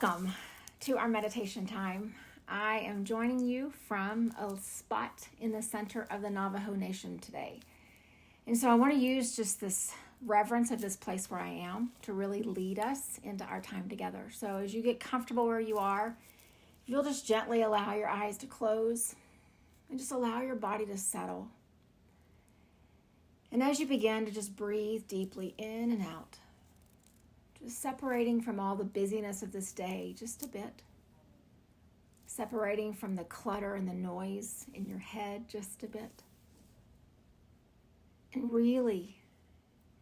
Welcome to our meditation time. I am joining you from a spot in the center of the Navajo Nation today. And so I want to use just this reverence of this place where I am to really lead us into our time together. So as you get comfortable where you are, you'll just gently allow your eyes to close and just allow your body to settle. And as you begin to just breathe deeply in and out, just separating from all the busyness of this day just a bit. Separating from the clutter and the noise in your head just a bit. And really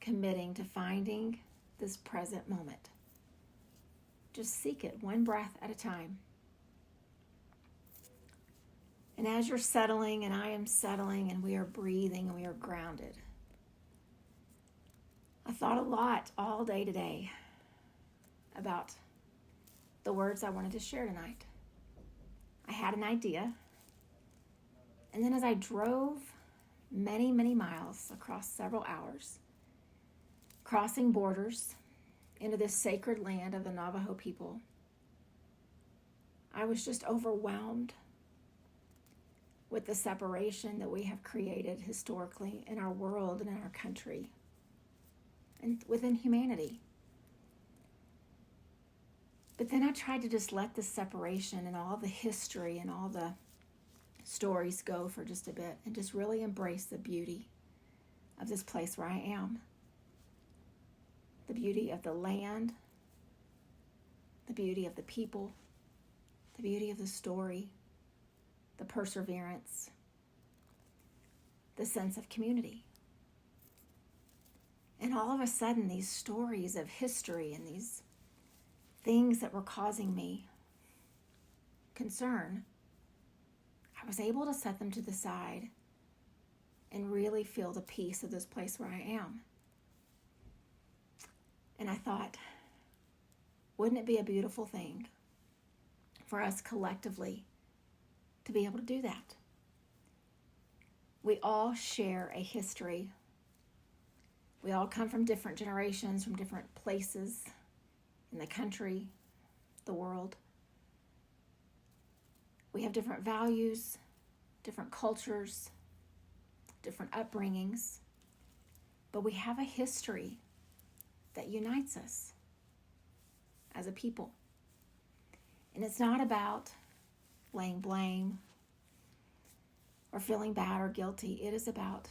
committing to finding this present moment. Just seek it one breath at a time. And as you're settling and I am settling and we are breathing and we are grounded, I thought a lot all day today about the words I wanted to share tonight. I had an idea, and then as I drove many, many miles across several hours, crossing borders into this sacred land of the Navajo people, I was just overwhelmed with the separation that we have created historically in our world and in our country and within humanity. But then I tried to just let the separation and all the history and all the stories go for just a bit and just really embrace the beauty of this place where I am. The beauty of the land, the beauty of the people, the beauty of the story, the perseverance, the sense of community. And all of a sudden, these stories of history and these things that were causing me concern, I was able to set them to the side and really feel the peace of this place where I am. And I thought, wouldn't it be a beautiful thing for us collectively to be able to do that? We all share a history. We all come from different generations, from different places in the country, the world. We have different values, different cultures, different upbringings, but we have a history that unites us as a people. And it's not about laying blame or feeling bad or guilty. It is about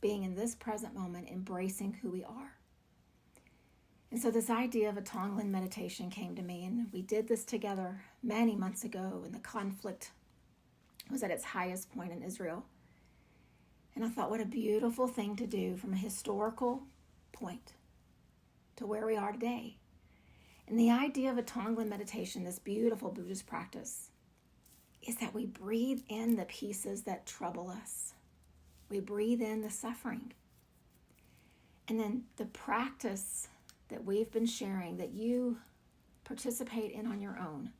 being in this present moment, embracing who we are. And so this idea of a Tonglen meditation came to me, and we did this together many months ago when the conflict was at its highest point in Israel. And I thought, what a beautiful thing to do from a historical point to where we are today. And the idea of a Tonglen meditation, this beautiful Buddhist practice, is that we breathe in the pieces that trouble us. We breathe in the suffering. And then the practice that we've been sharing, that you participate in on your own,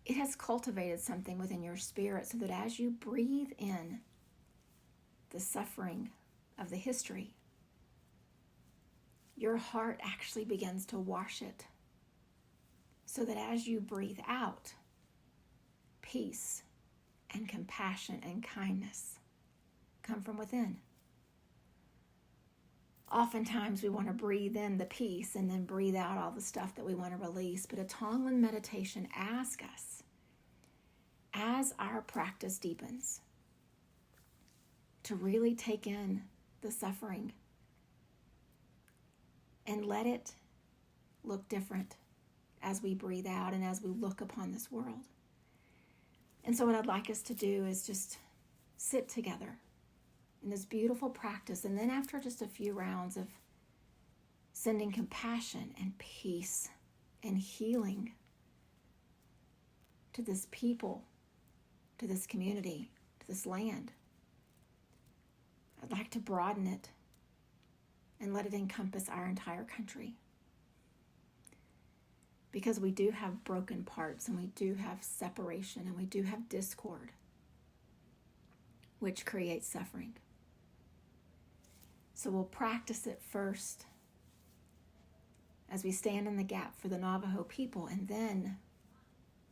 it has cultivated something within your spirit so that as you breathe in the suffering of the history, your heart actually begins to wash it. So that as you breathe out, peace and compassion and kindness come from within. Oftentimes we want to breathe in the peace and then breathe out all the stuff that we want to release. But a Tonglen meditation asks us, as our practice deepens, to really take in the suffering and let it look different as we breathe out and as we look upon this world. And so what I'd like us to do is just sit together in this beautiful practice, and then after just a few rounds of sending compassion and peace and healing to this people, to this community, to this land, I'd like to broaden it and let it encompass our entire country. Because we do have broken parts, and we do have separation, and we do have discord, which creates suffering. So we'll practice it first as we stand in the gap for the Navajo people, and then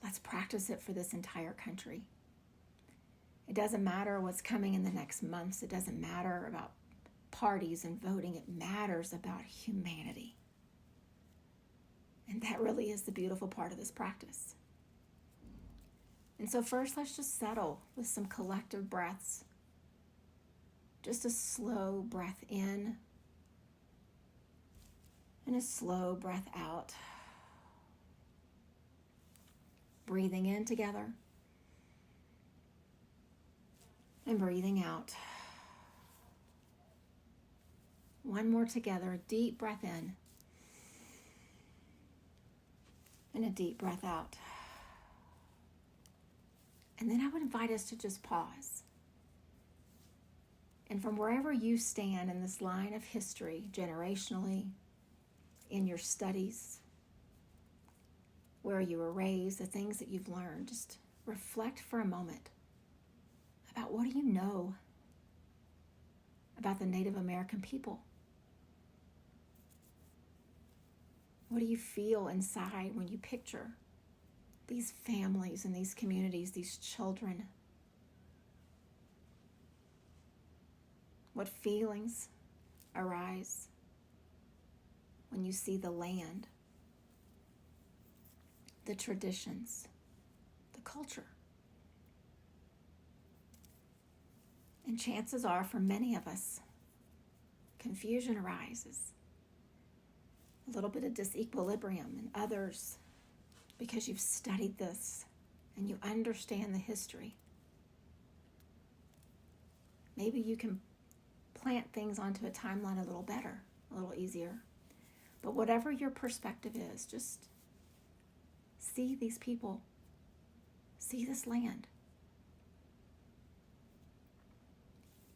let's practice it for this entire country. It doesn't matter what's coming in the next months. It doesn't matter about parties and voting. It matters about humanity. And that really is the beautiful part of this practice. And so first, let's just settle with some collective breaths. Just a slow breath in and a slow breath out. Breathing in together and breathing out. One more together, a deep breath in and a deep breath out. And then I would invite us to just pause. And from wherever you stand in this line of history, generationally, in your studies, where you were raised, the things that you've learned, just reflect for a moment about what do you know about the Native American people? What do you feel inside when you picture these families and these communities, these children? What feelings arise when you see the land, the traditions, the culture? And chances are, for many of us, confusion arises, a little bit of disequilibrium, and others, because you've studied this and you understand the history, maybe you can plant things onto a timeline a little better, a little easier. But whatever your perspective is, just see these people, see this land.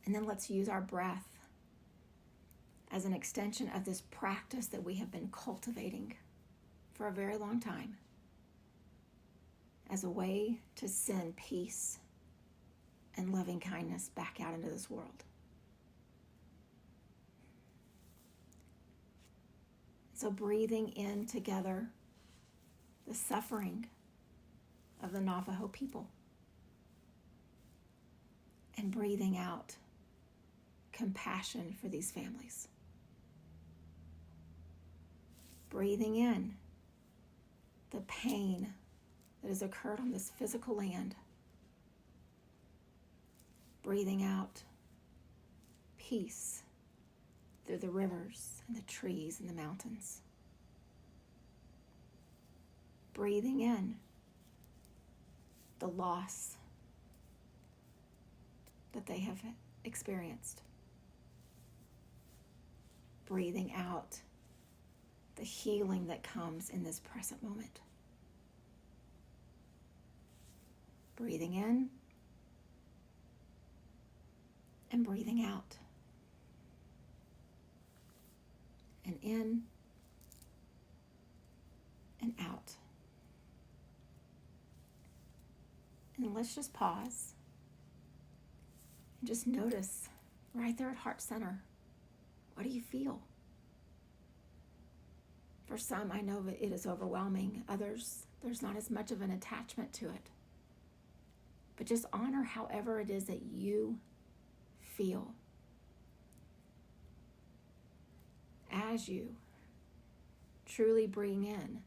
And then let's use our breath as an extension of this practice that we have been cultivating for a very long time, as a way to send peace and loving kindness back out into this world. So breathing in together the suffering of the Navajo people, and breathing out compassion for these families. Breathing in the pain that has occurred on this physical land. Breathing out peace through the rivers and the trees and the mountains. Breathing in the loss that they have experienced. Breathing out the healing that comes in this present moment. Breathing in and breathing out. And in and out. And let's just pause and just notice right there at heart center, what do you feel? For some, I know that it is overwhelming. Others, there's not as much of an attachment to it. But just honor however it is that you feel as you truly bring in,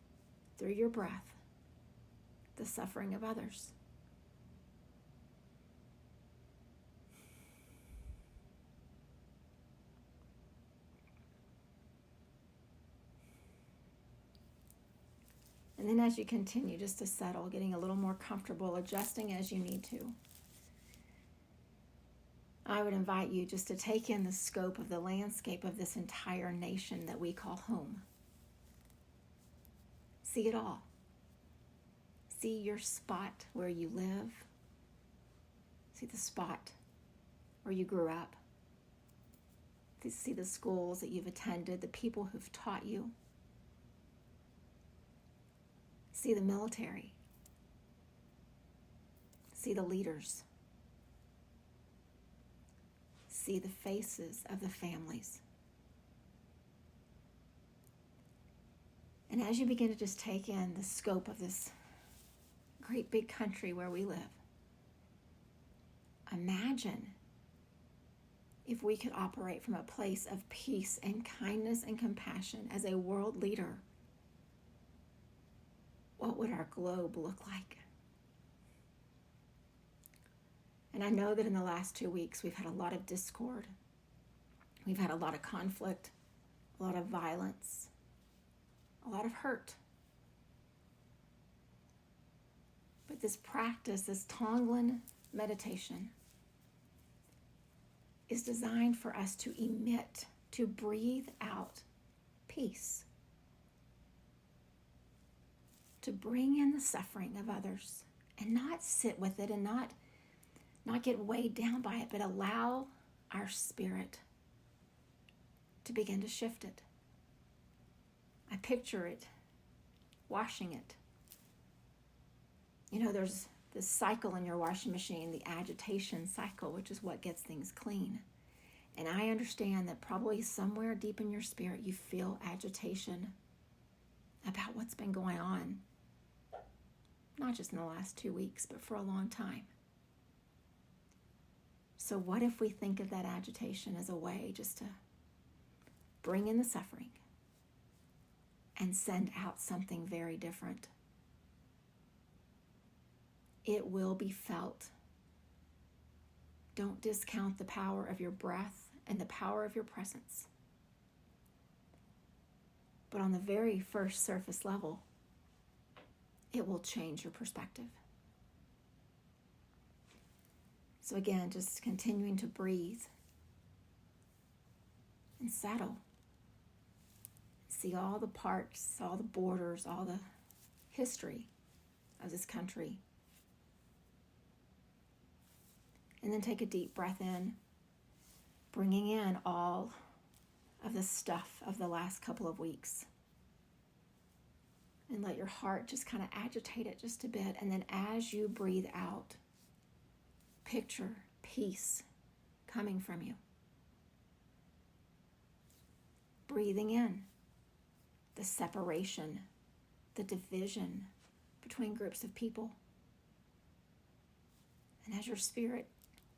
through your breath, the suffering of others. And then as you continue just to settle, getting a little more comfortable, adjusting as you need to, I would invite you just to take in the scope of the landscape of this entire nation that we call home. See it all. See your spot where you live. See the spot where you grew up. See the schools that you've attended, the people who've taught you. See the military. See the leaders. See the faces of the families. And as you begin to just take in the scope of this great big country where we live, imagine if we could operate from a place of peace and kindness and compassion as a world leader. What would our globe look like? And I know that in the last 2 weeks we've had a lot of discord. We've had a lot of conflict, a lot of violence, a lot of hurt. But this practice, this Tonglen meditation, is designed for us to emit, to breathe out peace, to bring in the suffering of others and not sit with it and not get weighed down by it, but allow our spirit to begin to shift it. I picture it, washing it. You know, there's this cycle in your washing machine, the agitation cycle, which is what gets things clean. And I understand that probably somewhere deep in your spirit you feel agitation about what's been going on, not just in the last 2 weeks, but for a long time. So what if we think of that agitation as a way just to bring in the suffering and send out something very different? It will be felt. Don't discount the power of your breath and the power of your presence. But on the very first surface level, it will change your perspective. So again, just continuing to breathe and settle. See all the parts, all the borders, all the history of this country. And then take a deep breath in, bringing in all of the stuff of the last couple of weeks. And let your heart just kind of agitate it just a bit. And then as you breathe out, picture peace coming from you. Breathing in the separation, the division between groups of people. And as your spirit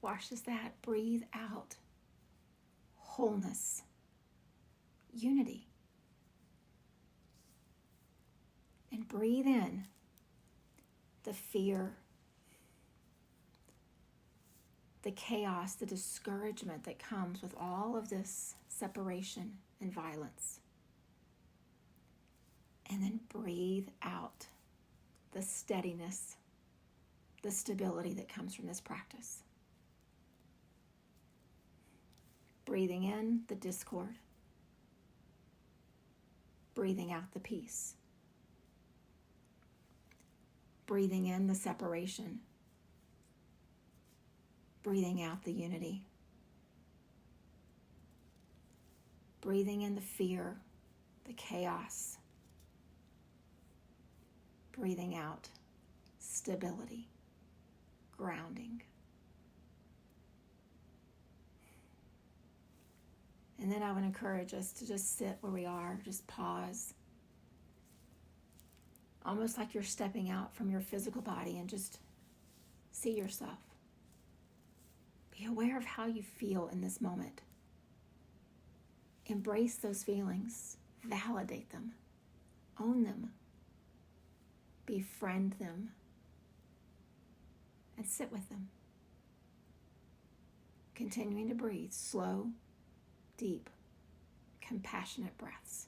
washes that, breathe out wholeness, unity. And breathe in the fear, the chaos, the discouragement that comes with all of this separation and violence. And then breathe out the steadiness, the stability that comes from this practice. Breathing in the discord. Breathing out the peace. Breathing in the separation. Breathing out the unity. Breathing in the fear, the chaos. Breathing out stability, grounding. And then I would encourage us to just sit where we are, just pause. Almost like you're stepping out from your physical body and just see yourself. Be aware of how you feel in this moment. Embrace those feelings, validate them, own them, befriend them, and sit with them. Continuing to breathe slow, deep, compassionate breaths.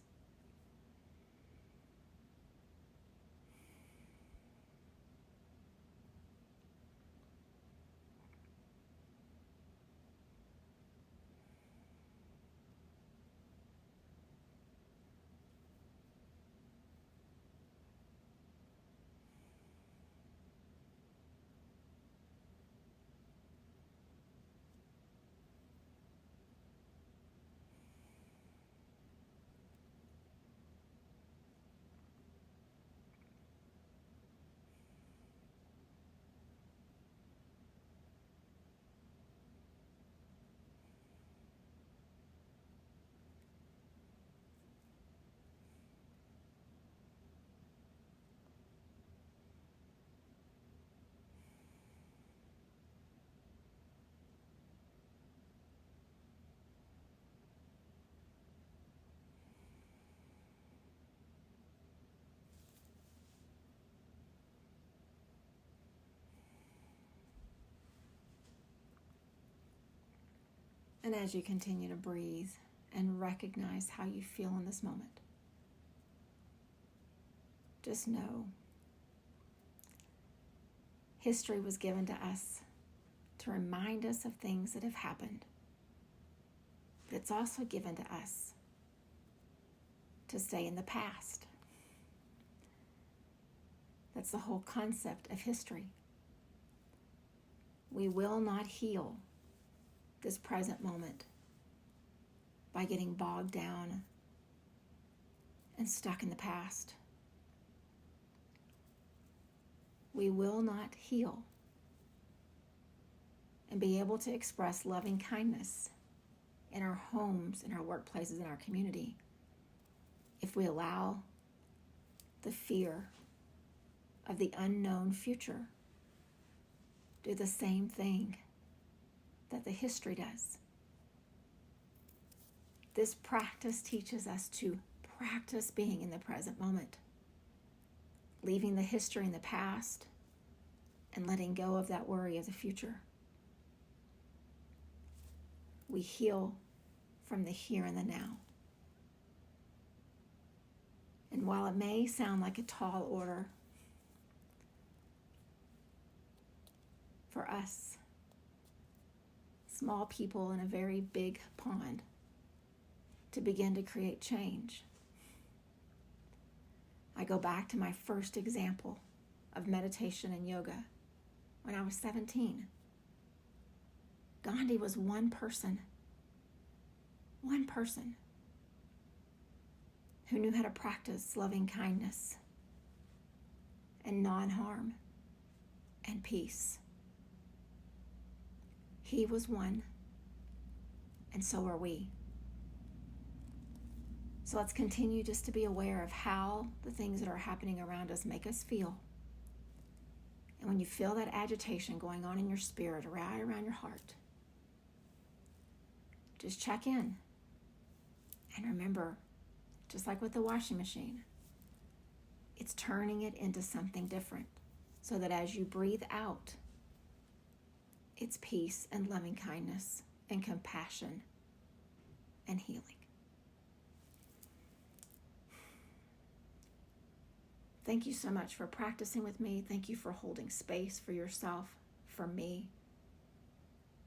And as you continue to breathe and recognize how you feel in this moment, just know history was given to us to remind us of things that have happened. But it's also given to us to stay in the past. That's the whole concept of history. We will not heal this present moment by getting bogged down and stuck in the past. We will not heal and be able to express loving kindness in our homes, in our workplaces, in our community if we allow the fear of the unknown future do the same thing that the history does. This practice teaches us to practice being in the present moment, leaving the history in the past and letting go of that worry of the future. We heal from the here and the now. And while it may sound like a tall order for us, small people in a very big pond, to begin to create change, I go back to my first example of meditation and yoga when I was 17. Gandhi was one person who knew how to practice loving kindness and non-harm and peace. He was one, and so are we. So let's continue just to be aware of how the things that are happening around us make us feel. And when you feel that agitation going on in your spirit, right around your heart, just check in. And remember, just like with the washing machine, it's turning it into something different so that as you breathe out, it's peace and loving kindness and compassion and healing. Thank you so much for practicing with me. Thank you for holding space for yourself, for me,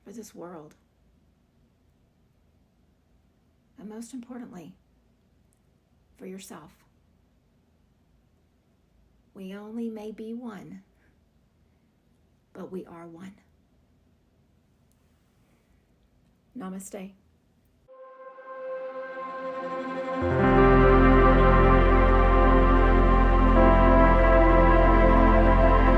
for this world. And most importantly, for yourself. We only may be one, but we are one. Namaste.